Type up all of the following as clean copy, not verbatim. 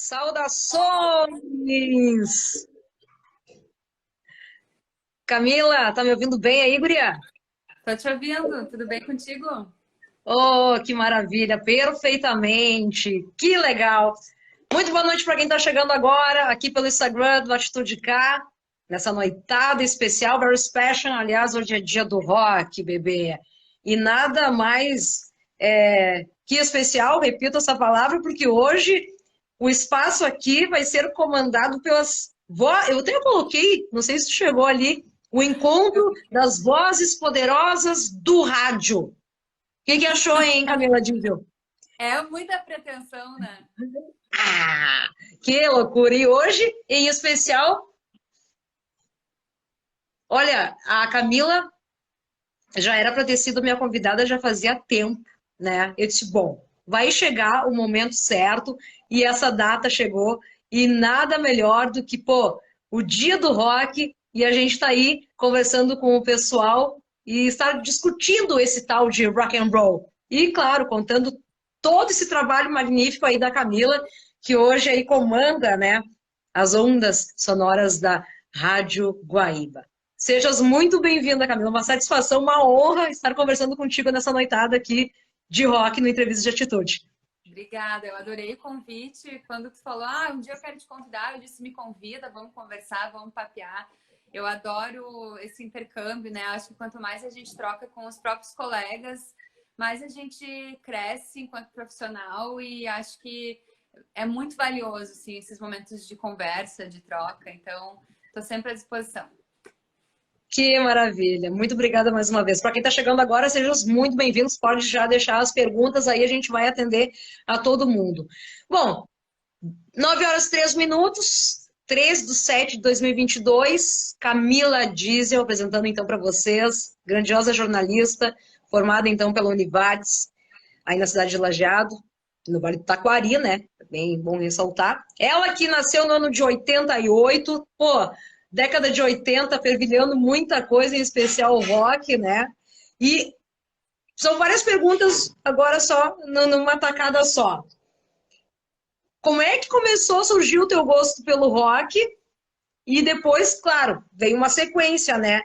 Saudações! Camila, tá me ouvindo bem aí, guria? Tô te ouvindo, tudo bem contigo? Oh, que maravilha, perfeitamente, que legal. Muito boa noite para quem está chegando agora, aqui pelo Instagram do Atitude K, nessa noitada especial, very special. Aliás, hoje é dia do rock, bebê. E nada mais que especial, repito essa palavra, porque hoje o espaço aqui vai ser comandado pelas vozes. Eu até coloquei, não sei se tu chegou ali, o encontro das vozes poderosas do rádio. O que achou, hein, Camila Dível? É muita pretensão, né? Ah, que loucura! E hoje, em especial, olha, a Camila já era para ter sido minha convidada já fazia tempo, né? Eu disse, bom, vai chegar o momento certo e essa data chegou e nada melhor do que, pô, o dia do rock e a gente está aí conversando com o pessoal e estar discutindo esse tal de rock and roll. E, claro, contando todo esse trabalho magnífico aí da Camila, que hoje aí comanda, né, as ondas sonoras da Rádio Guaíba. Sejas muito bem-vinda, Camila. Uma satisfação, uma honra estar conversando contigo nessa noitada aqui de rock no Entrevista de Atitude. Obrigada, eu adorei o convite. Quando tu falou, um dia eu quero te convidar, eu disse, me convida, vamos conversar, vamos papear. Eu adoro esse intercâmbio, né? Acho que quanto mais a gente troca com os próprios colegas, mais a gente cresce enquanto profissional e acho que é muito valioso, assim, esses momentos de conversa, de troca. Então, estou sempre à disposição. Que maravilha. Muito obrigada mais uma vez. Para quem está chegando agora, sejam muito bem-vindos. Pode já deixar as perguntas aí, a gente vai atender a todo mundo. Bom, 9 horas e 3 minutos, 3 de 7 de 2022. Camila Diesel apresentando então para vocês, grandiosa jornalista, formada então pela Univates, aí na cidade de Lajeado, no Vale do Taquari, né? Bem bom ressaltar. Ela que nasceu no ano de 88, pô, década de 80, fervilhando muita coisa, em especial o rock, né? E são várias perguntas agora só, numa tacada só. Como é que começou a surgir o teu gosto pelo rock? E depois, claro, veio uma sequência, né?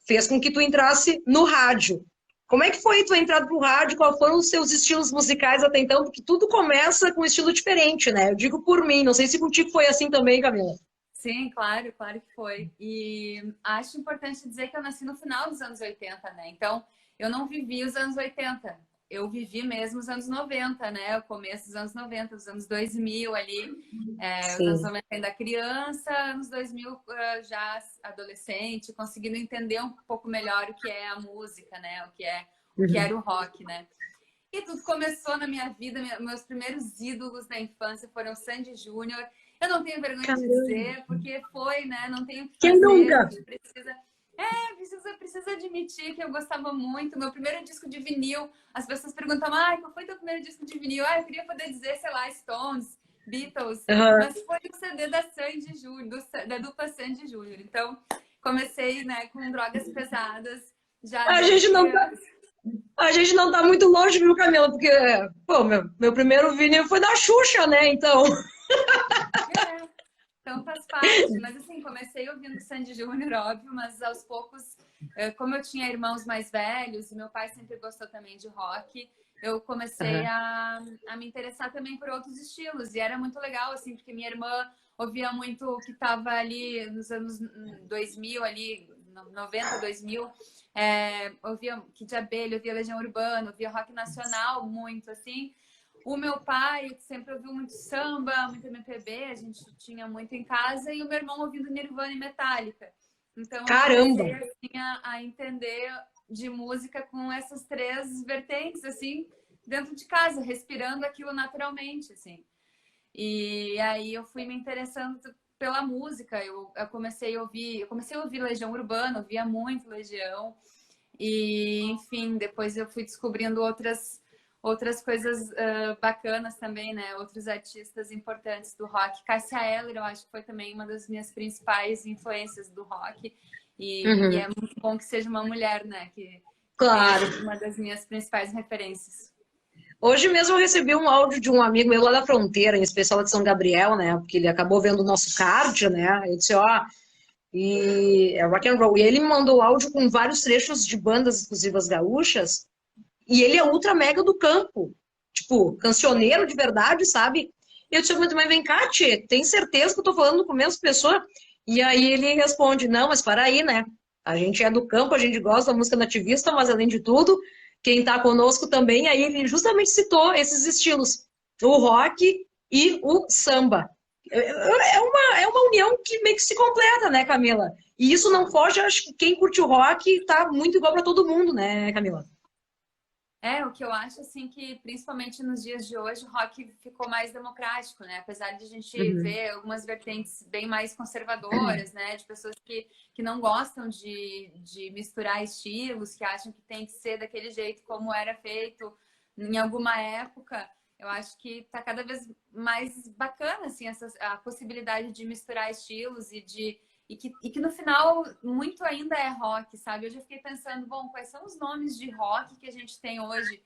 Fez com que tu entrasse no rádio. Como é que foi tua entrada pro rádio? Quais foram os seus estilos musicais até então? Porque tudo começa com um estilo diferente, né? Eu digo por mim, não sei se contigo foi assim também, Camila. Sim, claro, claro que foi. E acho importante dizer que eu nasci no final dos anos 80, né? Então, eu não vivi os anos 80. Eu vivi mesmo os anos 90, né? O começo dos anos 90, os anos 2000 ali. Os anos Sim. 90 ainda criança, anos 2000 já adolescente, conseguindo entender um pouco melhor o que é a música, né? O que Uhum. era o rock, né? E tudo começou na minha vida, meus primeiros ídolos na infância foram Sandy Júnior. Eu não tenho vergonha de Caramba. dizer, porque foi, né? Não tenho o que Quem fazer, a nunca? gente precisa. Precisa admitir que eu gostava muito. Meu primeiro disco de vinil, as pessoas perguntam, qual foi teu primeiro disco de vinil? Eu queria poder dizer, sei lá, Stones, Beatles, Uhum. mas foi o CD da Sandy Júnior, da dupla Sandy Júnior. Então, comecei, né, com drogas pesadas, já A desde gente não tá, criança. a gente não tá muito longe, viu, Camila? Porque, pô, meu primeiro vinil foi da Xuxa, né? Então. É. Então faz parte, mas assim, comecei ouvindo Sandy Júnior, óbvio, mas aos poucos, como eu tinha irmãos mais velhos e meu pai sempre gostou também de rock, eu comecei Uhum. a me interessar também por outros estilos, e era muito legal, assim, porque minha irmã ouvia muito o que estava ali nos anos 2000, ali, 90, 2000, ouvia Kid Abelha, ouvia Legião Urbana, ouvia rock nacional muito, assim, o meu pai sempre ouviu muito samba, muito MPB, a gente tinha muito em casa, e o meu irmão ouvindo Nirvana e Metallica. Então eu Caramba! comecei assim, a entender de música com essas três vertentes, assim, dentro de casa, respirando aquilo naturalmente, assim. E aí eu fui me interessando pela música, eu comecei a ouvir Legião Urbana, ouvia muito Legião, e enfim, depois eu fui descobrindo outras coisas bacanas também, né? Outros artistas importantes do rock. Cássia Eller, eu acho que foi também uma das minhas principais influências do rock. E Uhum. é muito bom que seja uma mulher, né? Que tenha Claro. sido uma das minhas principais referências. Hoje mesmo eu recebi um áudio de um amigo meu lá da fronteira, em especial de São Gabriel, né? Porque ele acabou vendo o nosso card, né? Eu disse, ó, e é rock and roll. E ele me mandou áudio com vários trechos de bandas exclusivas gaúchas. E ele é ultra mega do campo. Tipo, cancioneiro de verdade, sabe? E eu disse, mas vem cá, tchê, tem certeza que eu tô falando com a mesma pessoa? E aí ele responde, não, mas para aí, né? A gente é do campo, a gente gosta da música nativista, mas além de tudo, quem tá conosco também, aí ele justamente citou esses estilos, o rock e o samba. É uma união que meio que se completa, né, Camila? E isso não foge, acho que quem curte o rock tá muito igual para todo mundo, né, Camila? O que eu acho, assim, que principalmente nos dias de hoje, o rock ficou mais democrático, né? Apesar de a gente Uhum. ver algumas vertentes bem mais conservadoras, né? De pessoas que não gostam de misturar estilos, que acham que tem que ser daquele jeito como era feito em alguma época. Eu acho que tá cada vez mais bacana, assim, a possibilidade de misturar estilos e que no final muito ainda é rock, sabe? Eu já fiquei pensando, bom, quais são os nomes de rock que a gente tem hoje?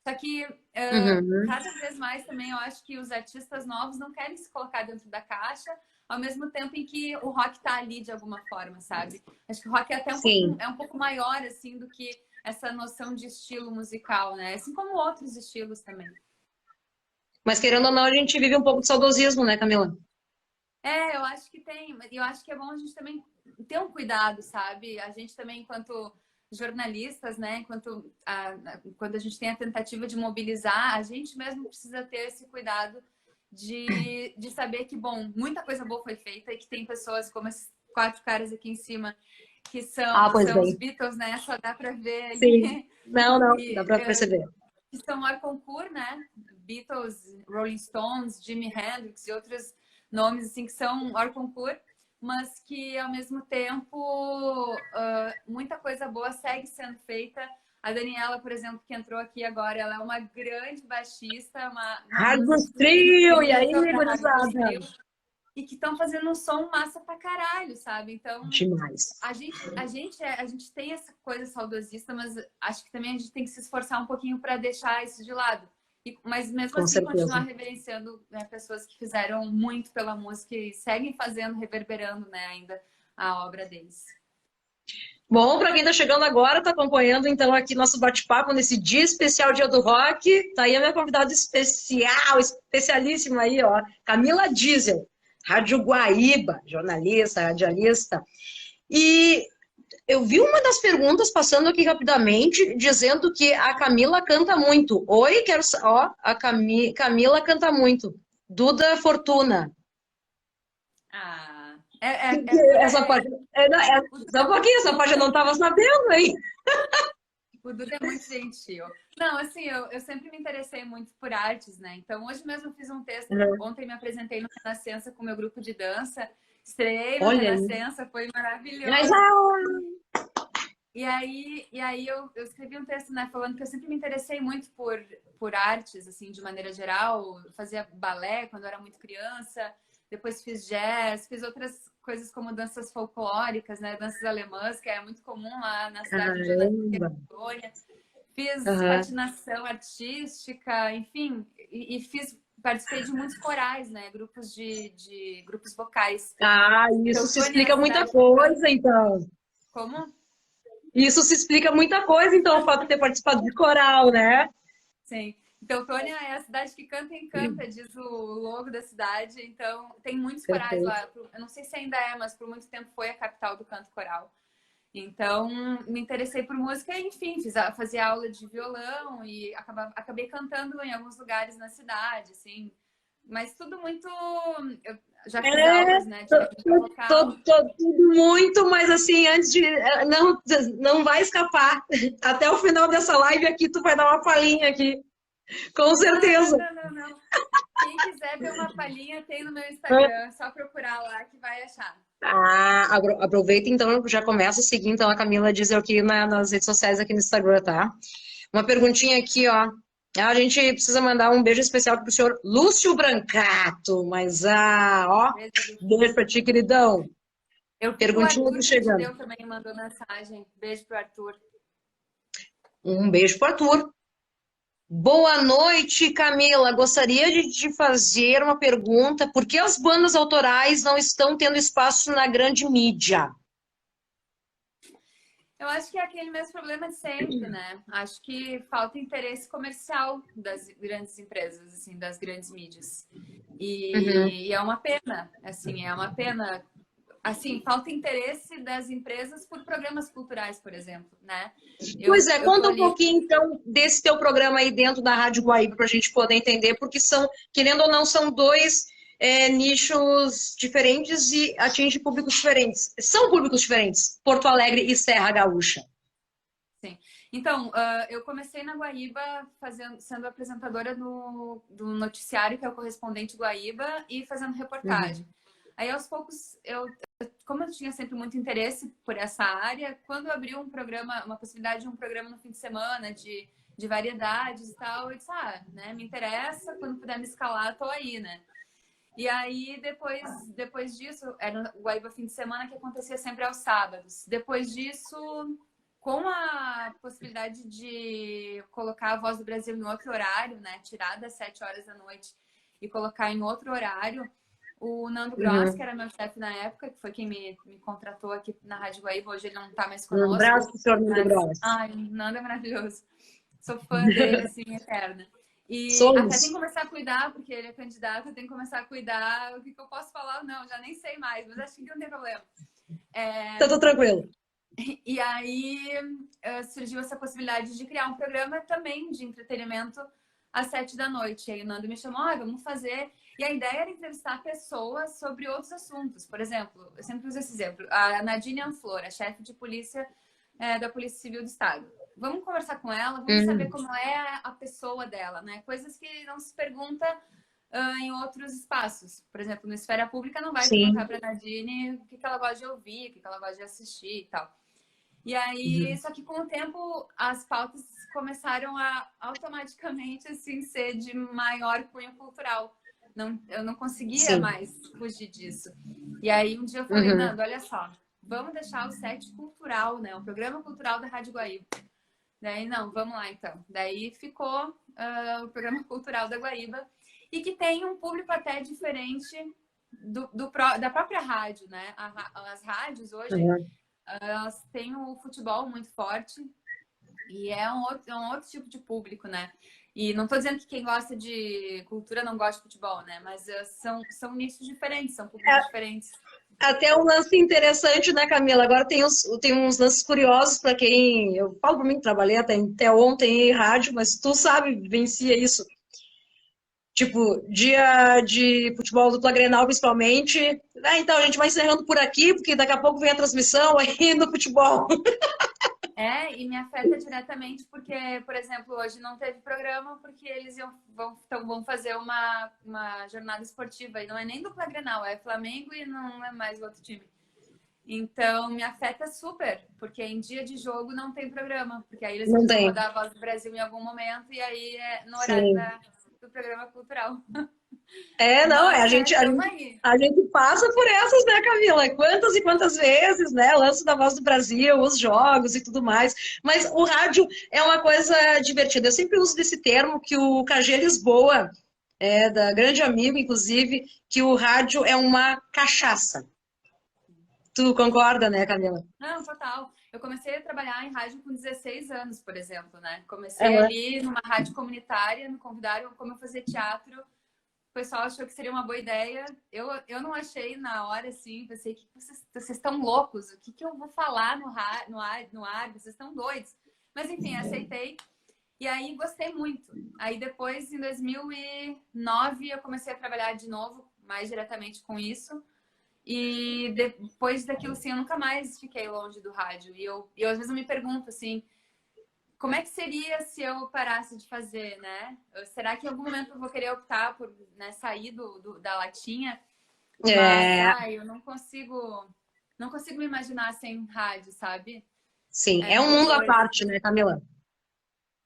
Só que Uhum. cada vez mais também eu acho que os artistas novos não querem se colocar dentro da caixa, ao mesmo tempo em que o rock tá ali de alguma forma, sabe? Acho que o rock é até Sim. um pouco maior, assim, do que essa noção de estilo musical, né? Assim como outros estilos também. Mas querendo ou não, a gente vive um pouco de saudosismo, né, Camila? Eu acho que tem, mas eu acho que é bom a gente também ter um cuidado, sabe? A gente também, enquanto jornalistas, né? Quando a gente tem a tentativa de mobilizar, a gente mesmo precisa ter esse cuidado de saber que, bom, muita coisa boa foi feita e que tem pessoas como esses quatro caras aqui em cima que Ah, pois são os bem. Beatles, né? Só dá para ver Sim. ali Não, não, dá e, pra perceber. que são hors concurso, né? Beatles, Rolling Stones, Jimi Hendrix e outros nomes assim que são hors concurso, mas que ao mesmo tempo muita coisa boa segue sendo feita. A Daniela, por exemplo, que entrou aqui agora, ela é uma grande baixista, uma Argos música Trio, e aí, incrível da Rádio gurizada? Trio e que estão fazendo um som massa pra caralho, sabe? Então, Demais. a gente tem essa coisa saudosista, mas acho que também a gente tem que se esforçar um pouquinho para deixar isso de lado. Mas mesmo Com assim, certeza. continuar reverenciando, né, pessoas que fizeram muito pela música e seguem fazendo, reverberando, né, ainda a obra deles. Bom, para quem está chegando agora, está acompanhando então aqui nosso bate-papo nesse dia especial, Dia do Rock. Tá aí a minha convidada especial, especialíssima aí, ó, Camila Diesel, Rádio Guaíba, jornalista, radialista. E eu vi uma das perguntas passando aqui rapidamente, dizendo que a Camila canta muito. Oi, ó, a Camila canta muito. Duda Fortuna. Ah, é por. Essa parte, só um pouquinho, essa parte eu não estava sabendo, hein? O Duda é muito gentil. Não, assim, eu sempre me interessei muito por artes, né? Então, hoje mesmo eu fiz um texto. Ontem me apresentei no Renascença com o meu grupo de dança. Estreiei no Olha aí. Renascença, foi Mas, maravilhoso. E aí eu escrevi um texto, né, falando que eu sempre me interessei muito por artes, assim, de maneira geral. Eu fazia balé quando eu era muito criança, depois fiz jazz, fiz outras coisas como danças folclóricas, né, danças alemãs, que é muito comum lá na cidade onde eu nasci, caramba. Antônia. Fiz Aham. patinação artística, enfim, e participei de muitos corais, né, grupos de grupos vocais. Ah, isso se Teutônia é a explica muita cidade que eu canto. coisa, então. Como? Isso se explica muita coisa, então, o fato de ter participado de coral, né? Sim. Teutônia é a cidade que canta e encanta, diz o logo da cidade. Então, tem muitos corais Perfeito. lá. Eu não sei se ainda é, mas por muito tempo foi a capital do canto coral. Então, me interessei por música e, enfim, fazia aula de violão e acabei cantando em alguns lugares na cidade, assim. Mas tudo muito... Eu já fiz É, aulas, né, de técnica vocal. tudo muito, mas assim, antes de. Não, não vai escapar. Até o final dessa live aqui, tu vai dar uma palhinha aqui. Com Ah, não, certeza. não, não, não. Quem quiser ver uma palhinha, tem no meu Instagram. É só procurar lá que vai achar. Ah, aproveita então, já começa a seguir então a Camila Diesel aqui nas redes sociais, aqui no Instagram, tá? Uma perguntinha aqui, ó. A gente precisa mandar um beijo especial pro senhor Lúcio Brancato, mas ó, Beijo. beijo pra ti, queridão. Eu vi que o Perguntinha aqui Arthur chegando. Cantideu também mandou mensagem. Beijo pro Arthur. Um beijo pro Arthur. Boa noite, Camila. Gostaria de te fazer uma pergunta. Por que as bandas autorais não estão tendo espaço na grande mídia? Eu acho que é aquele mesmo problema de sempre, né? Acho que falta interesse comercial das grandes empresas, assim, das grandes mídias. Uhum. E é uma pena, assim, é uma pena. Assim, falta interesse das empresas por programas culturais, por exemplo, né? Pois é, Eu tô conta um ali. pouquinho então desse teu programa aí dentro da Rádio Guaíba para a gente poder entender, porque são, querendo ou não, são dois nichos diferentes e atingem públicos diferentes. São públicos diferentes, Porto Alegre e Serra Gaúcha. Sim. Então, eu comecei na Guaíba sendo apresentadora do noticiário, que é o Correspondente Guaíba, e fazendo reportagem. Uhum. Aí, aos poucos, como eu tinha sempre muito interesse por essa área, quando abriu um programa, uma possibilidade de um programa no fim de semana, de variedades e tal, eu disse, né, me interessa, quando puder me escalar, tô aí, né? E aí, depois disso, era o Guaíba fim de semana, que acontecia sempre aos sábados. Depois disso, com a possibilidade de colocar a Voz do Brasil em outro horário, né? Tirar das 7 horas da noite e colocar em outro horário, o Nando Gross, que Uhum. era meu chefe na época, que foi quem me contratou aqui na Rádio Guaíba, hoje ele não está mais Um abraço conosco, para o senhor Nando mas, Gross. ai, o Nando é maravilhoso. Sou fã dele, assim, eterna. E até tem que Somos. começar a cuidar, porque ele é candidato, tem que começar a cuidar. O que eu posso falar ou não, já nem sei mais, mas acho que não tem problema. Tá tudo tranquilo. E aí surgiu essa possibilidade de criar um programa também de entretenimento às 7 da noite. E aí o Nando me chamou, vamos fazer. E a ideia era entrevistar pessoas sobre outros assuntos. Por exemplo, eu sempre uso esse exemplo. A Nadine Anflor, a chefe de polícia da Polícia Civil do Estado. Vamos conversar com ela, vamos saber Uhum. como é a pessoa dela, né? Coisas que não se pergunta em outros espaços. Por exemplo, no Esfera Pública não vai perguntar Sim. para a Nadine o que ela gosta de ouvir, o que ela gosta de assistir e tal. E aí, Uhum. só que com o tempo, as pautas começaram a automaticamente assim ser de maior cunho cultural. Não, eu não conseguia Sim. mais fugir disso. E aí um dia eu falei, Uhum. Nando, olha só, vamos deixar o set cultural, né? O programa cultural da Rádio Guaíba. Daí, não, vamos lá então. Daí ficou o programa cultural da Guaíba e que tem um público até diferente da própria rádio, né? As rádios hoje Uhum. elas têm o futebol muito forte e é um outro tipo de público, né? E não estou dizendo que quem gosta de cultura não gosta de futebol, né? Mas são nichos diferentes, são públicos diferentes. Até um lance interessante, né, Camila? Agora tem uns lances curiosos para quem. Eu falo para mim que trabalhei até ontem em rádio, mas tu sabe, vivencia isso. Tipo, dia de futebol dupla Grenal, principalmente. Então, a gente vai encerrando por aqui, porque daqui a pouco vem a transmissão aí no futebol. E me afeta diretamente porque, por exemplo, hoje não teve programa porque eles vão fazer uma jornada esportiva e não é nem dupla Grenal, é Flamengo e não é mais o outro time. Então, me afeta super, porque em dia de jogo não tem programa, porque aí eles Não precisam tem. rodar a Voz do Brasil em algum momento e aí é no horário Sim. do programa cultural. Não, Mas, a né, gente, a tamo gente, aí. a gente passa por essas, né, Camila? Quantas e quantas vezes, né? Lance da Voz do Brasil, os jogos e tudo mais. Mas o rádio é uma coisa divertida. Eu sempre uso desse termo que o KG Lisboa, da grande amigo, inclusive, que o rádio é uma cachaça. Tu concorda, né, Camila? Não, total. Eu comecei a trabalhar em rádio com 16 anos, por exemplo, né? Comecei Aham. ali numa rádio comunitária, me convidaram como eu fazer teatro. O pessoal achou que seria uma boa ideia. Eu não achei na hora, assim, pensei que vocês estão loucos, o que eu vou falar no ar? Vocês estão doidos. Mas enfim, aceitei. E aí gostei muito. Aí depois, em 2009, eu comecei a trabalhar de novo, mais diretamente com isso. E depois daquilo, assim, eu nunca mais fiquei longe do rádio. E eu às vezes eu me pergunto, assim, como é que seria se eu parasse de fazer, né? Será que em algum momento eu vou querer optar por, né, sair da latinha? Mas, É, eu não consigo me imaginar sem rádio, sabe? sim, É é um muito mundo à doido, parte, né, Camila?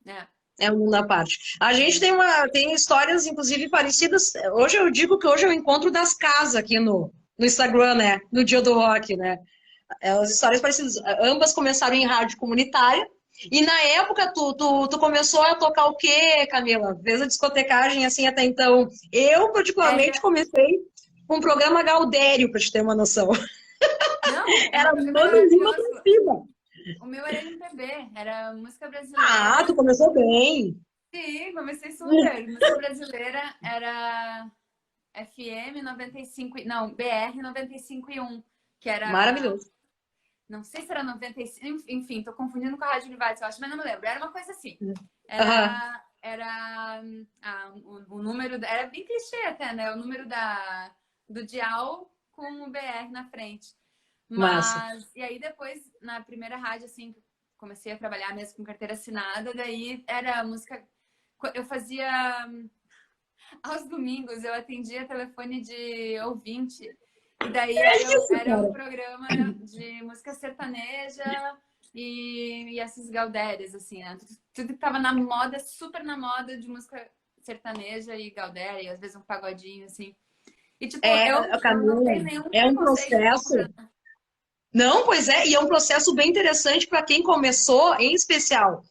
né? É um mundo à parte. A gente tem histórias, inclusive, parecidas. Hoje eu digo que hoje é o encontro das casas aqui no Instagram, né? No Dia do Rock, né? As histórias parecidas. Ambas começaram em rádio comunitária. E na época, tu começou a tocar o quê, Camila? Fez a discotecagem assim até então. Eu, particularmente, Era... comecei com o programa Gaudério, para te ter uma noção. Não, o meu Era programa era Mano Lima pra maravilhoso. cima. O meu era MPB, era música Ah, brasileira. tu começou bem. Sim, comecei super. Música brasileira era FM 95, não, BR 95,1, que era, Maravilhoso. não sei se era 95, enfim, tô confundindo com a Rádio Univates, eu acho, mas não me lembro. Era uma coisa assim. Aham, O número, era bem clichê até, né? O número do dial com o BR na frente. massa. Mas, e aí depois, na primeira rádio, assim, comecei a trabalhar mesmo com carteira assinada, daí era música. Eu fazia. Aos domingos, eu atendia telefone de ouvinte, e daí É isso, era o cara. programa de música sertaneja e essas gaudérias, assim, né? Tudo que tava na moda, super na moda de música sertaneja e gaudéria, e às vezes um pagodinho, assim. E, tipo, eu não Camila, tenho nenhum é um preconceito processo. contra. Não, pois é, e é um processo bem interessante para quem começou, em especial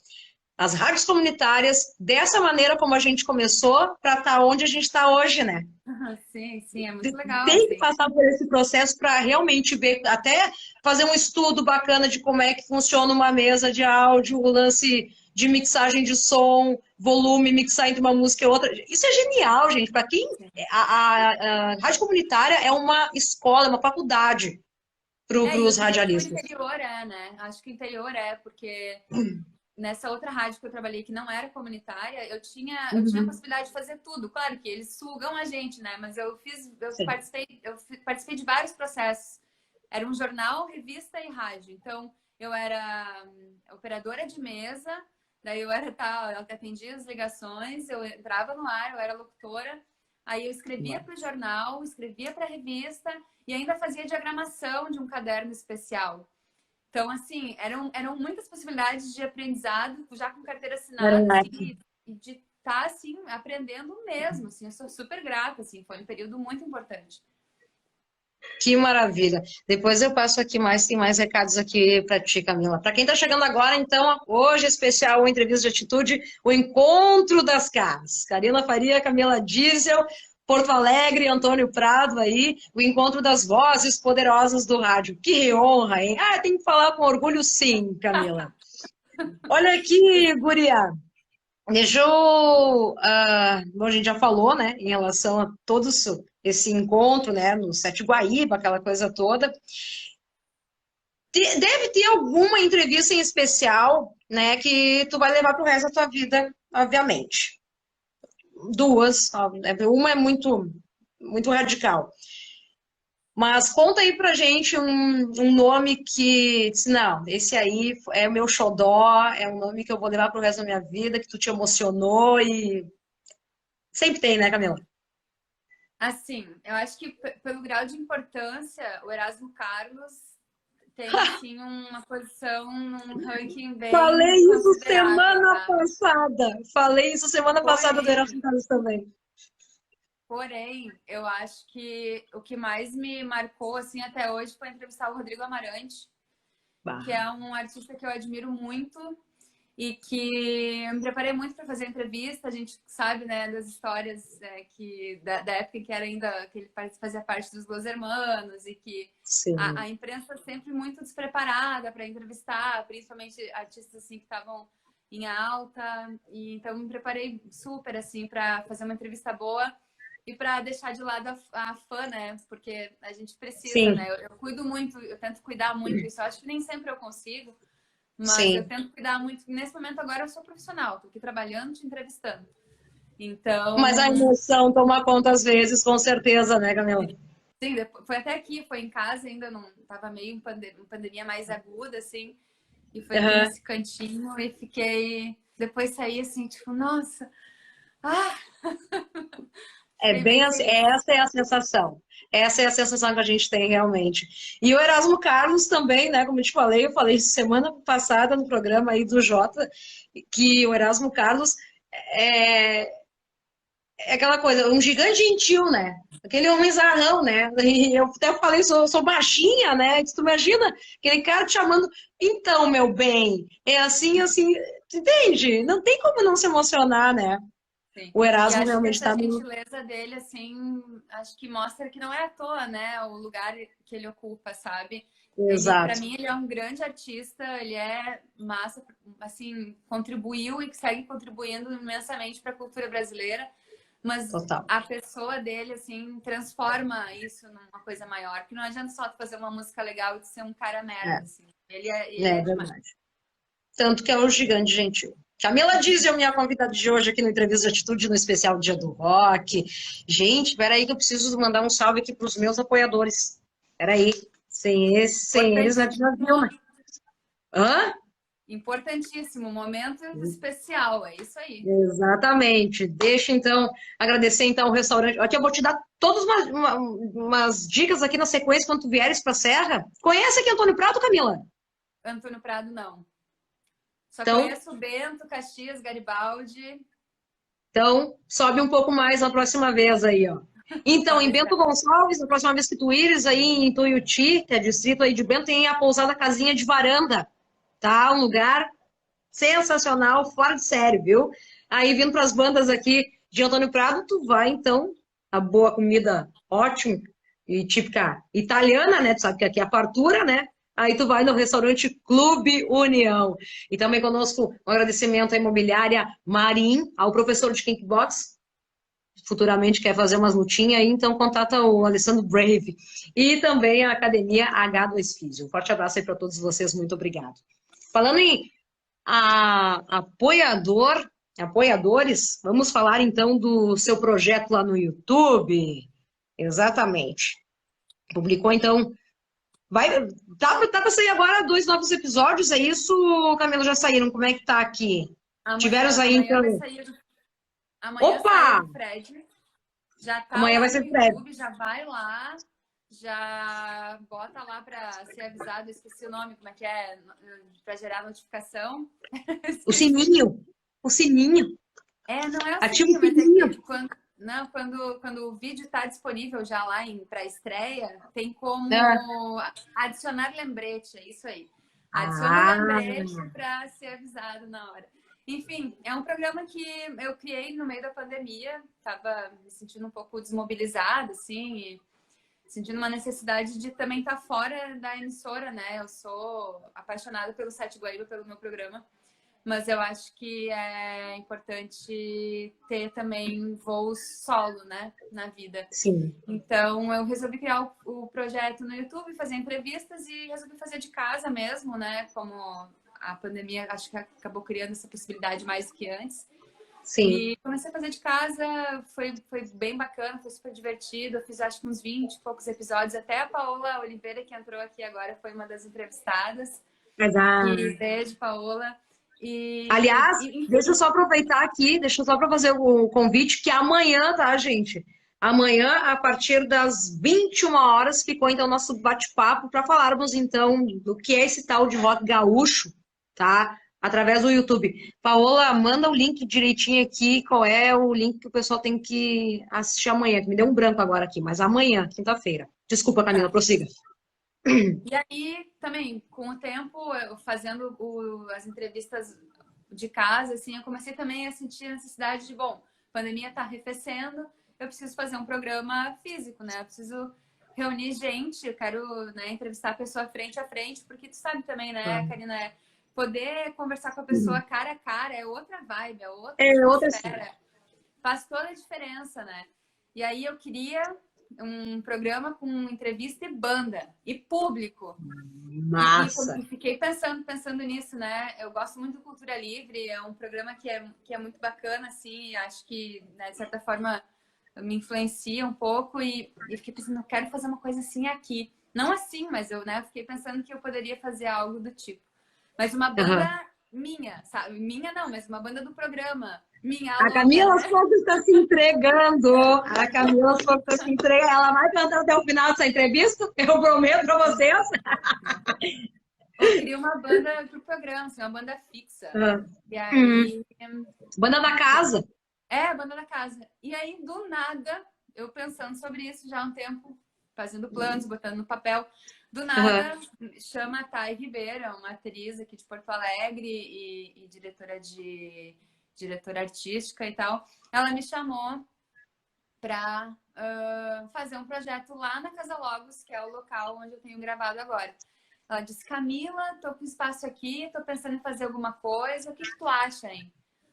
as rádios comunitárias, dessa maneira como a gente começou, para estar onde a gente está hoje, né? Sim, sim, é muito legal, Tem que assim. passar por esse processo para realmente ver, até fazer um estudo bacana de como é que funciona uma mesa de áudio, o lance de mixagem de som, volume, mixar entre uma música e outra. Isso é genial, gente. Para quem. A rádio comunitária é uma escola, é uma faculdade para E eu os diria que o radialistas. interior né? Acho que o interior porque nessa outra rádio que eu trabalhei, que não era comunitária, eu tinha a Uhum. possibilidade de fazer tudo. Claro que eles sugam a gente, né? Mas Sim. eu participei de vários processos. Era um jornal, revista e rádio. Então, eu era operadora de mesa, daí eu atendia as ligações, eu entrava no ar, eu era locutora, aí eu escrevia para o jornal, escrevia para a revista e ainda fazia diagramação de um caderno especial. Então, assim, eram muitas possibilidades de aprendizado, já com carteira Era um assinada, assim, leque. e de estar, assim, aprendendo mesmo, assim, eu sou super grata, assim, foi um período muito importante. Que maravilha. Depois eu passo aqui mais, tem mais recados aqui para ti, Camila. Para quem está chegando agora, então, hoje é especial o Entrevista de Atitude, o Encontro das Caras. Karina Faria, Camila Diesel, Porto Alegre, Antônio Prado aí, o Encontro das Vozes Poderosas do Rádio. Que honra, hein? Ah, tem que falar com orgulho sim, Camila. Olha aqui, guria. Deixa eu. Bom, a gente já falou, né, em relação a todo esse encontro, né, no Sete Guaíba, aquela coisa toda. Deve ter alguma entrevista em especial, né, que tu vai levar para o resto da tua vida, obviamente. Duas, ó, uma é muito radical. Mas conta aí pra gente um nome que, não, esse aí é o meu xodó, é um nome que eu vou levar pro resto da minha vida, que tu te emocionou e sempre tem, né, Camila? Assim, eu acho que pelo grau de importância, o Erasmo Carlos tem, assim, uma posição num ranking bem Falei isso considerável, semana tá? passada. Falei isso semana passada do Porém, Erasmo Carlos também. Porém, eu acho que o que mais me marcou assim até hoje foi entrevistar o Rodrigo Amarante, que Bah, é um artista que eu admiro muito e que eu me preparei muito para fazer a entrevista. A gente sabe, né, das histórias da época em que era ainda que ele fazia parte dos Los Hermanos e que sim. a imprensa sempre muito despreparada para entrevistar, principalmente artistas assim que estavam em alta. E então me preparei super assim para fazer uma entrevista boa. E para deixar de lado a fã, né? Porque a gente precisa, Sim, né? Eu cuido muito, eu tento cuidar muito isso. Eu acho que nem sempre eu consigo, mas eu sim. tento cuidar muito. Nesse momento agora eu sou profissional, tô aqui trabalhando, te entrevistando. Então, Mas a emoção toma conta às vezes, com certeza, né, Camila? sim, foi até aqui, foi em casa, ainda não tava meio em pandemia mais aguda, assim, e foi aqui Uhum. nesse cantinho e fiquei. Depois saí assim, tipo, nossa, ah, É fiquei bem bem assim, feliz. essa é a sensação. Essa é a sensação que a gente tem realmente. E o Erasmo Carlos também, né? Como eu falei isso semana passada no programa aí do Jota, que o Erasmo Carlos é, é aquela coisa, um gigante gentil, né? Aquele homem zarrão, né? E eu até falei, sou baixinha, né? Tu imagina aquele cara te chamando, então, meu bem, é assim, assim, entende? Não tem como não se emocionar, né? Sim. O E Erasmo acho que realmente essa tá no... gentileza dele, assim, acho que mostra que não é à toa, né? O lugar que ele ocupa, sabe? Ele, para Exato, mim, ele é um grande artista, ele é massa, assim, contribuiu e segue contribuindo imensamente para a cultura brasileira, mas total. a pessoa dele, assim, transforma isso numa coisa maior, porque não adianta só tu fazer uma música legal e tu ser um cara merda, É, assim. Ele é é demais. verdade. Tanto que é o gigante gentil. Camila Diesel, minha convidada de hoje aqui no Entrevista de Atitude, no especial Dia do Rock. Gente, peraí que eu preciso mandar um salve aqui para os meus apoiadores. Peraí, sem eles não é Brasil, né? Importantíssimo, Hã? importantíssimo, momento especial, é isso aí. Exatamente. Deixa então, agradecer então o restaurante. Aqui eu vou te dar todas umas dicas aqui na sequência quando tu vieres para a Serra. Conhece aqui Antônio Prado, Camila? Antônio Prado, não. Só Então, conheço Bento, Caxias, Garibaldi. Então, sobe um pouco mais na próxima vez aí, ó. Então, Pode em deixar. Bento Gonçalves, na próxima vez que tu ires, aí em Tuiuti, que é distrito aí de Bento, tem a pousada Casinha de Varanda, tá? Um lugar sensacional, fora de sério, viu? Aí, vindo para as bandas aqui de Antônio Prado, tu vai, então, a boa comida, ótimo, e típica italiana, né? Tu sabe que aqui é a fartura, né? Aí tu vai no restaurante Clube União. E também conosco um agradecimento à imobiliária Marim, ao professor de kickbox, futuramente quer fazer umas lutinhas aí, então contata o Alessandro Brave. E também a Academia H2 Físio. Um forte abraço aí para todos vocês, muito obrigado. Falando em apoiadores, vamos falar então do seu projeto lá no YouTube. Exatamente. Publicou então. Tá para sair agora 2 novos episódios, é isso, Camila? Já saíram? Como é que tá aqui? Tiveram aí Amanhã vai então. sair. Amanhã sai o Opa! do Fred. Já tá Amanhã lá vai no ser prévio. YouTube, já vai lá, já bota lá para ser avisado. Esqueci o nome, como é que é? Para gerar notificação. O Esqueci. sininho. O sininho. É, não é o Ativa o sininho, mas é sininho. que quando o vídeo está disponível já lá para estreia, tem Ah, como adicionar lembrete, é isso aí. Adiciona o ah, lembrete para ser avisado na hora. Enfim, é um programa que eu criei no meio da pandemia, estava me sentindo um pouco desmobilizada, assim, e sentindo uma necessidade de também estar fora da emissora, né? Eu sou apaixonada pelo Sete Guaíba, pelo meu programa. Mas eu acho que é importante ter também voos solo, né, na vida. sim. Então, eu resolvi criar o projeto no YouTube, fazer entrevistas e resolvi fazer de casa mesmo, né, como a pandemia acho que acabou criando essa possibilidade mais do que antes. Sim. E comecei a fazer de casa, foi bem bacana, foi super divertido. Eu fiz acho que uns 20 e poucos episódios. Até a Paola Oliveira, que entrou aqui agora, foi uma das entrevistadas. Mas, ah, E beijo, Paola. aliás, deixa eu Enfim, só aproveitar aqui, deixa eu só para fazer o convite, que amanhã, tá, gente? Amanhã, a partir das 21 horas, ficou então nosso bate-papo para falarmos então do que é esse tal de rock gaúcho, tá? Através do YouTube. Paola, manda o link direitinho aqui, qual é o link que o pessoal tem que assistir amanhã, que me deu um branco agora aqui, mas amanhã, quinta-feira. Desculpa, Camila, tá. prossiga. E aí, também, com o tempo, eu fazendo as entrevistas de casa, assim, eu comecei também a sentir a necessidade de, bom, a pandemia tá arrefecendo, eu preciso fazer um programa físico, né? Eu preciso reunir gente, eu quero, né, entrevistar a pessoa frente a frente, porque tu sabe também, né, Karina, poder conversar com a pessoa cara a cara é outra vibe, é outra É outra história. atmosfera, faz toda a diferença, né? E aí eu queria um programa com entrevista e banda e público. Massa. E fiquei pensando nisso, né? Eu gosto muito do Cultura Livre, é um programa que é muito bacana, assim, acho que, né, de certa forma, me influencia um pouco e fiquei pensando, eu quero fazer uma coisa assim aqui. Não assim, mas eu, né, fiquei pensando que eu poderia fazer algo do tipo. Mas uma Uhum. banda minha, sabe? Minha não, mas uma banda do programa. Minha A louca, Camila né? Souza está se entregando. A Camila Souza está se entregando. Ela vai cantar até o final dessa entrevista, eu prometo para vocês. Eu queria uma banda pro programa, assim, uma banda fixa. Uhum. E aí, Banda da casa. É, a banda da casa. E aí, do nada, eu pensando sobre isso já há um tempo, fazendo planos, botando no papel. Do Aham. nada, chama a Thay Ribeira, uma atriz aqui de Porto Alegre e diretora artística e tal. Ela me chamou para fazer um projeto lá na Casa Logos, que é o local onde eu tenho gravado agora. Ela disse, Camila, tô com espaço aqui, tô pensando em fazer alguma coisa, o que que tu acha, hein?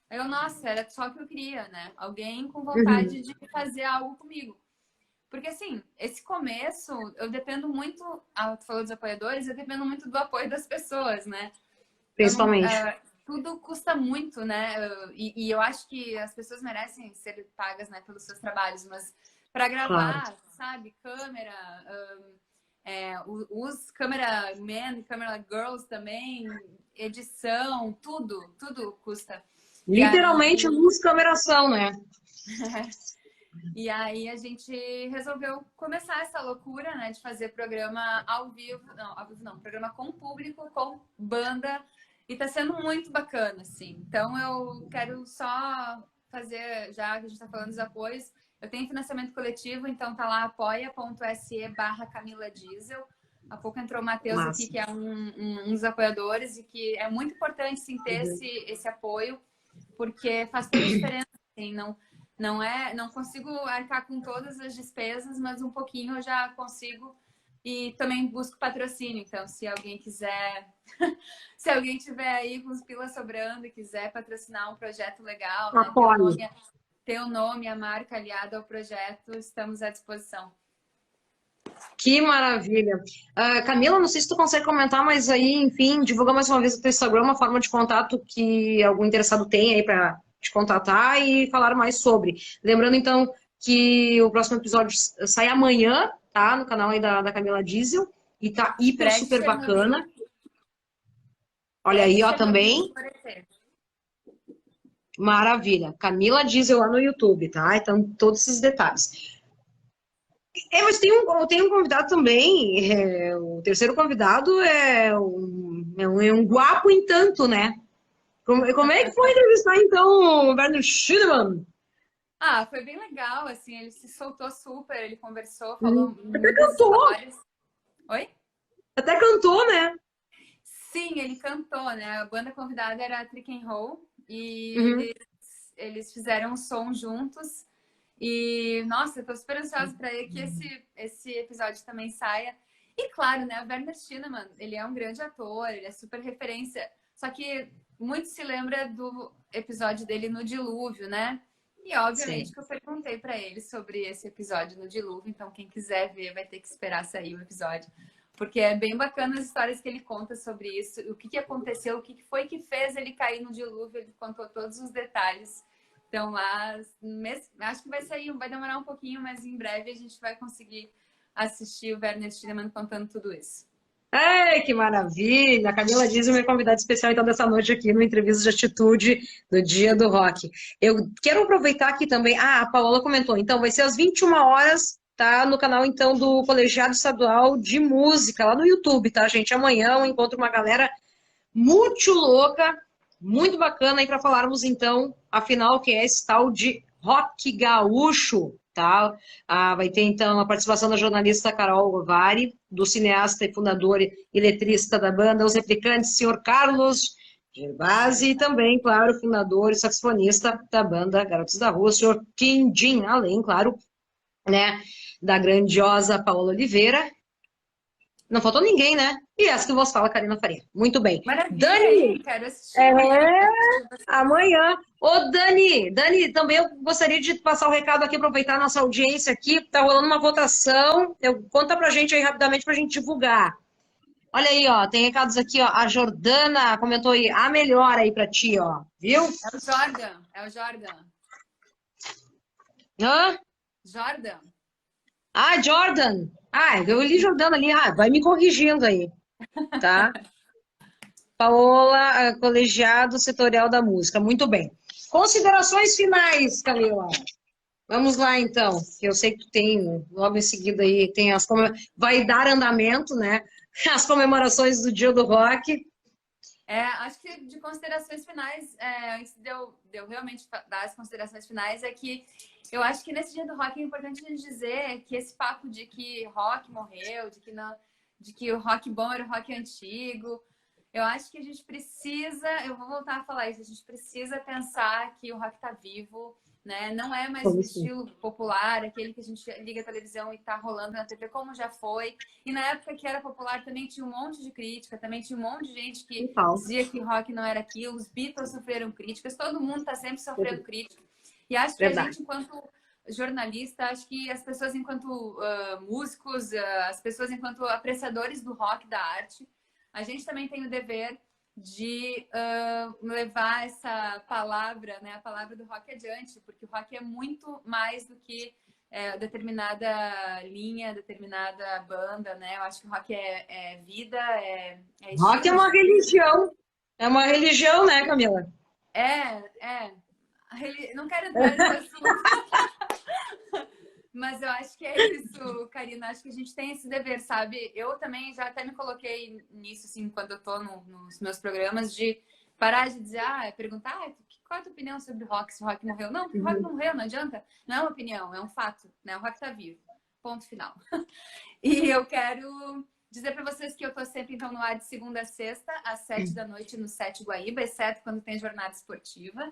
Eu, nossa, era só o que eu queria, né? Alguém com Uhum. vontade de fazer algo comigo. Porque, assim, esse começo, eu dependo muito, tu falou dos apoiadores, eu dependo muito do apoio das pessoas, né? Eu não, Principalmente. tudo custa muito, né? E eu acho que as pessoas merecem ser pagas, né, pelos seus trabalhos, mas para Claro. gravar, sabe, câmera, os cameramen, camera girls também, edição, tudo custa. E Literalmente, aí, luz, câmera, ação, né? e aí a gente resolveu começar essa loucura, né, de fazer programa ao vivo não, programa com público, com banda, e tá sendo muito bacana, assim. Então eu quero só fazer, já que a gente tá falando dos apoios, eu tenho financiamento coletivo, então tá lá apoia.se/Camila Diesel. Há pouco entrou o Matheus aqui, Massa. que é um dos apoiadores, e que é muito importante, sim, ter Uhum. esse apoio, porque faz toda a diferença, assim, não consigo arcar com todas as despesas, mas um pouquinho eu já consigo e também busco patrocínio. Então, se alguém quiser, se alguém tiver aí com os pilas sobrando e quiser patrocinar um projeto legal, né, Apoio. ter o nome, a marca aliada ao projeto, estamos à disposição. Que maravilha. Camila, não sei se tu consegue comentar, mas aí, enfim, divulga mais uma vez o teu Instagram, uma forma de contato que algum interessado tem aí para te contatar e falar mais sobre. Lembrando, então, que o próximo episódio sai amanhã, tá? No canal aí da Camila Diesel. E tá hiper, Fred super bacana. Chernobyl. Olha Fred aí, ó, Chernobyl também. Florescer. Maravilha. Camila Diesel lá no YouTube, tá? Então, todos esses detalhes. Mas tem um convidado também. O terceiro convidado é um guapo em tanto, né? Como é que foi entrevistar, então, o Werner Schünemann? Ah, foi bem legal, assim, ele se soltou super, ele conversou, falou Até muitas cantou, histórias. Oi? até cantou, né? Sim, ele cantou, né? A banda convidada era a Trick and Roll e Uhum. eles fizeram um som juntos. E, nossa, eu tô super ansiosa para que esse episódio também saia. E claro, né, o Werner Schienemann, ele é um grande ator, ele é super referência. Só que muito se lembra do episódio dele no Dilúvio, né? E obviamente Sim. que eu perguntei para ele sobre esse episódio no Dilúvio, então quem quiser ver vai ter que esperar sair o episódio. Porque é bem bacana as histórias que ele conta sobre isso, o que aconteceu, o que foi que fez ele cair no dilúvio, ele contou todos os detalhes. Então lá, acho que vai sair, vai demorar um pouquinho, mas em breve a gente vai conseguir assistir o Werner Tiedemann contando tudo isso. Ai, que maravilha! A Camila Dias é minha convidada especial, então, dessa noite aqui no Entrevista de Atitude do Dia do Rock. Eu quero aproveitar aqui também. A Paola comentou, então, vai ser às 21 horas, tá? No canal, então, do Colegiado Estadual de Música, lá no YouTube, tá, gente? Amanhã eu encontro uma galera muito louca, muito bacana aí para falarmos, então, afinal, que é esse tal de rock gaúcho, tá? Vai ter, então, a participação da jornalista Carol Vari, do cineasta e fundador e letrista da banda Os Replicantes, senhor Carlos Gervasi, e também, claro, fundador e saxofonista da banda Garotos da Rua, o senhor Kim Jin, além, claro, né, da grandiosa Paola Oliveira. Não faltou ninguém, né? E essa que vos fala, Karina Faria. Muito bem. Maravilha, hein? Dani, Quero assistir é, amanhã. Quero assistir vocês. amanhã. Ô, Dani, também eu gostaria de passar o recado aqui, aproveitar a nossa audiência aqui. Tá rolando uma votação. Conta pra gente aí rapidamente pra gente divulgar. Olha aí, ó, tem recados aqui, ó. A Jordana comentou aí, a melhor aí pra ti, ó. Viu? É o Jordan, é o Jordan. Hã? Jordan. Ah, Jordan. Ah, eu li Jordana ali. Ah, vai me corrigindo aí, tá? Paola, colegiado setorial da música. Muito bem. Considerações finais, Camila. Vamos lá, então. Eu sei que tu tem, logo em seguida aí, tem vai dar andamento, né? As comemorações do Dia do Rock. Acho que de considerações finais, antes de eu realmente dar as considerações finais, é que eu acho que nesse dia do rock é importante a gente dizer que esse papo de que rock morreu, de que, não, de que o rock bom era o rock antigo, eu acho que a gente precisa, eu vou voltar a falar isso, a gente precisa pensar que o rock está vivo, né? Não é mais o estilo popular, aquele que a gente liga a televisão e tá rolando na TV, como já foi. E na época que era popular também tinha um monte de crítica, também tinha um monte de gente que dizia que rock não era aquilo, os Beatles sofreram críticas, todo mundo tá sempre sofrendo crítica. E acho que a gente, enquanto jornalista, acho que as pessoas enquanto músicos, as pessoas enquanto apreciadores do rock, da arte, a gente também tem o dever de levar essa palavra, né, a palavra do rock adiante, porque o rock é muito mais do que determinada linha, determinada banda, né? Eu acho que o rock é vida, Rock é uma religião. É uma religião, né, Camila? Não quero entrar nesse assunto. Mas eu acho que é isso, Karina. Acho que a gente tem esse dever, sabe? Eu também já até me coloquei nisso, assim, quando eu tô nos meus programas, de parar de dizer, perguntar, qual é a tua opinião sobre o rock, se o rock morreu? Não, porque o rock não morreu, não adianta. Não é uma opinião, é um fato, né? O rock tá vivo. Ponto final. E eu quero dizer para vocês que eu tô sempre, então, no ar de segunda a sexta, às 7 da noite, no Sete Guaíba, exceto quando tem jornada esportiva.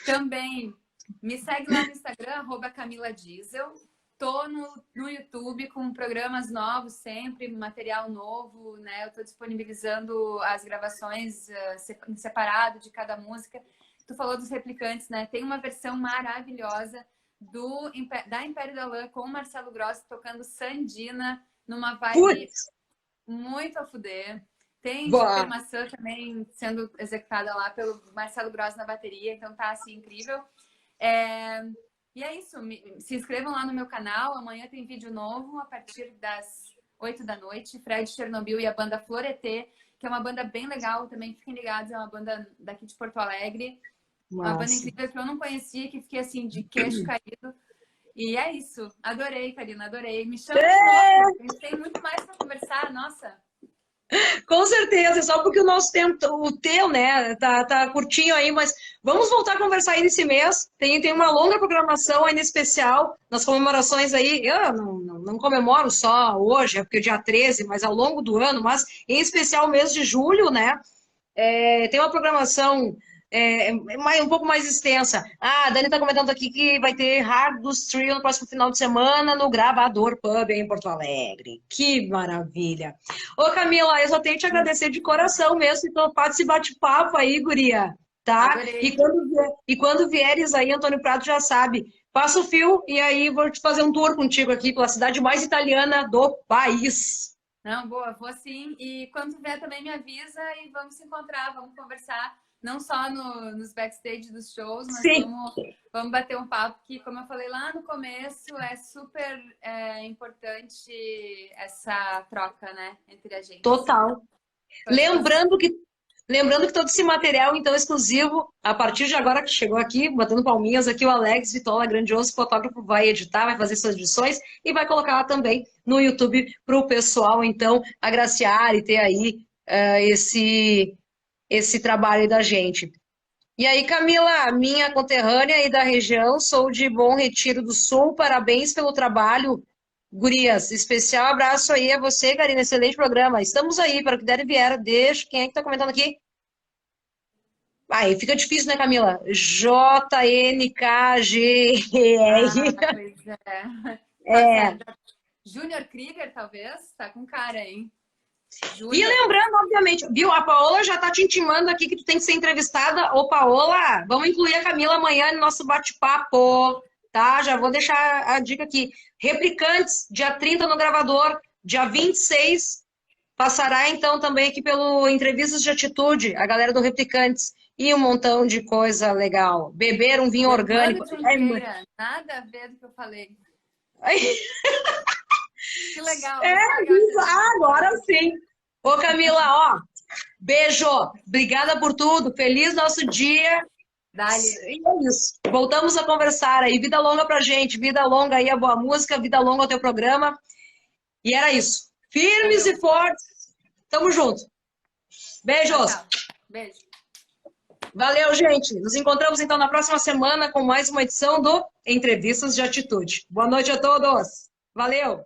Também me segue lá no Instagram, @CamilaDiesel. Tô no YouTube com programas novos sempre, material novo, né? Eu tô disponibilizando as gravações em separado de cada música. Tu falou dos Replicantes, né? Tem uma versão maravilhosa da Império da Lã com o Marcelo Grossi tocando Sandina numa vibe muito a fuder. Tem Super Maçã também sendo executada lá pelo Marcelo Grossi na bateria, então tá assim incrível. E é isso, se inscrevam lá no meu canal, amanhã tem vídeo novo a partir das 8 da noite, Fred Chernobyl e a banda Floreté, que é uma banda bem legal também, fiquem ligados, é uma banda daqui de Porto Alegre, uma banda incrível que eu não conhecia, que fiquei assim de queixo caído. E é isso, adorei, Karina, adorei. Me chama de novo, a gente tem muito mais para conversar, nossa. Com certeza, só porque o nosso tempo, o teu, né, tá curtinho aí, mas vamos voltar a conversar aí nesse mês. Tem uma longa programação ainda especial nas comemorações aí. Eu não comemoro só hoje, é porque é dia 13, mas ao longo do ano, mas em especial o mês de julho, né? Tem uma programação um pouco mais extensa. A Dani está comentando aqui que vai ter Hard dos Trio no próximo final de semana no Gravador Pub em Porto Alegre. Que maravilha! Ô Camila, eu só tenho que te agradecer de coração mesmo se topar esse bate-papo aí, guria, tá? E quando vieres aí, Antônio Prado já sabe, passa o fio e aí vou te fazer um tour contigo aqui pela cidade mais italiana do país. Não, boa, vou sim. E quando vier também me avisa e vamos se encontrar, vamos conversar, não só nos backstage dos shows, mas vamos bater um papo que, como eu falei lá no começo, é super importante essa troca, né, entre a gente. Total. Lembrando que todo esse material, então, exclusivo, a partir de agora que chegou aqui, batendo palminhas aqui, o Alex Vitola, grandioso fotógrafo, vai editar, vai fazer suas edições e vai colocar lá também no YouTube para o pessoal, então, agraciar e ter aí esse trabalho da gente. E aí, Camila, minha conterrânea aí da região, sou de Bom Retiro do Sul, parabéns pelo trabalho. Gurias, especial abraço aí a você, Karina, excelente programa. Estamos aí, para o que der e vier. Deixa, quem é que tá comentando aqui? Aí, fica difícil, né, Camila? JNKGR. Pois é. Júnior Krieger, talvez? Tá com cara, hein? Júnior. E lembrando, obviamente, viu, a Paola já tá te intimando aqui que tu tem que ser entrevistada. Ô, Paola, vamos incluir a Camila amanhã no nosso bate-papo. Tá? Já vou deixar a dica aqui. Replicantes, dia 30 no Gravador, dia 26 passará então também aqui pelo Entrevistas de Atitude, a galera do Replicantes, e um montão de coisa legal. Beber um vinho orgânico. Nada a ver do que eu falei. Ai. Que legal. Agora sim. Ô Camila, ó, beijo, obrigada por tudo, feliz nosso dia. Dale. E é isso. Voltamos a conversar aí. Vida longa pra gente. Vida longa aí a boa música. Vida longa ao teu programa. E era isso. Firmes e fortes. Tamo junto. Beijos. Tchau. Beijo. Valeu, gente. Nos encontramos então na próxima semana com mais uma edição do Entrevistas de Atitude. Boa noite a todos. Valeu!